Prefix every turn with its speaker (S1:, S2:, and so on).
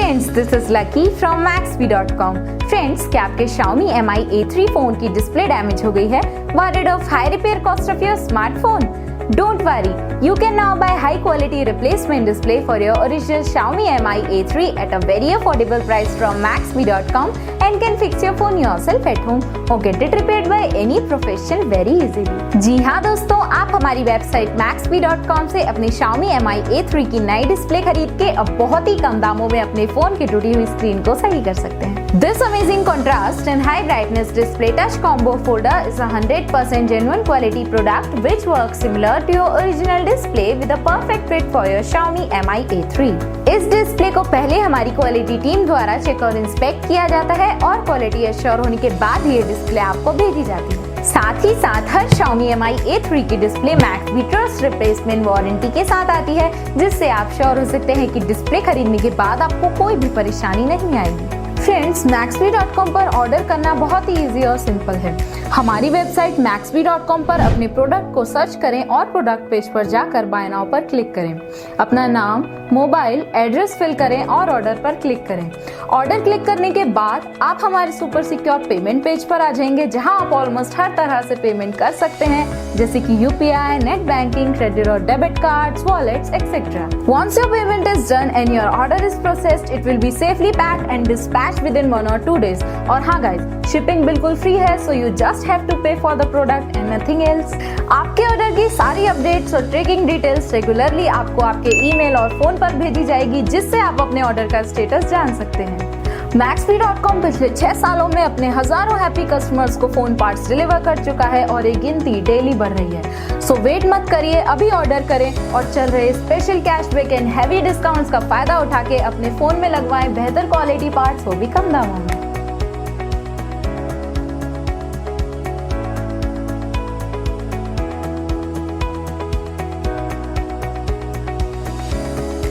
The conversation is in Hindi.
S1: Friends, this is Lucky from Maxbhi.com. Friends, क्या आपके Xiaomi Mi A3 फोन की डिस्प्ले डैमेज हो गई है? Worried of high repair cost of your smartphone? Don't worry, you can now buy high quality replacement display for your original Xiaomi Mi A3 at a very affordable price from Maxbhi.com and can fix your phone yourself at home or get it repaired by any professional very easily. जी हाँ दोस्तों, आप हमारी वेबसाइट Maxbhi.com से अपनी Xiaomi Mi A3 की नई डिस्प्ले खरीद के अब बहुत ही कम दामों में अपने फोन की टूटी हुई स्क्रीन को सही कर सकते हैं। This amazing contrast and high brightness display touch combo folder is a 100% genuine quality product which works similar to your original display with a perfect fit for your Xiaomi Mi A3. इस डिस्प्ले को पहले हमारी क्वालिटी टीम द्वारा चेक और इंस्पेक्ट किया जाता है और क्वालिटी एश्योर होने के बाद ये डिस्प्ले आपको भेजी जाती है। साथ ही साथ हर Xiaomi Mi A3 की display Maxbhi trust replacement warranty के साथ आती है, जिससे आप श्योर हो सकते हैं कि डिस्प्ले खरीदने के बाद आपको कोई भी परेशानी नहीं आएगी। फ्रेंड्स, Maxbhi.com पर ऑर्डर करना बहुत ही इजी और सिंपल है। हमारी वेबसाइट Maxbhi.com पर अपने प्रोडक्ट को सर्च करें और प्रोडक्ट पेज पर जाकर बाय नाउ पर क्लिक करें। अपना नाम, मोबाइल, एड्रेस फिल करें और ऑर्डर पर क्लिक करें। ऑर्डर क्लिक करने के बाद आप हमारे सुपर सिक्योर पेमेंट पेज पर आ जाएंगे, जहां आप ऑलमोस्ट हर तरह से पेमेंट कर सकते हैं, जैसे कि UPI, नेट बैंकिंग, क्रेडिट और debit cards, wallets etcetera. Once your payment is done and your order is processed, it will be safely packed and dispatched within 1 or 2 days. और हाँ गाइस, शिपिंग बिल्कुल फ्री है, so you just have to pay for the product and nothing else. आपके ऑर्डर की सारी अपडेट्स और ट्रैकिंग डिटेल्स रेगुलरली आपको आपके ईमेल और फोन पर भेजी जाएगी, जिससे आप अपने ऑर्डर का स्टेटस जान सकते हैं। Maxbhi.com पिछले 6 सालों में अपने हजारों हैप्पी कस्टमर्स को फोन पार्ट्स डिलीवर कर चुका है और ये गिनती डेली बढ़ रही है। सो वेट मत करिए, अभी ऑर्डर करें और चल रहे special cashback and heavy discounts का फायदा उठा के अपने फोन में लगवाएं बेहतर क्वालिटी पार्ट्स, वो भी कम दामों में।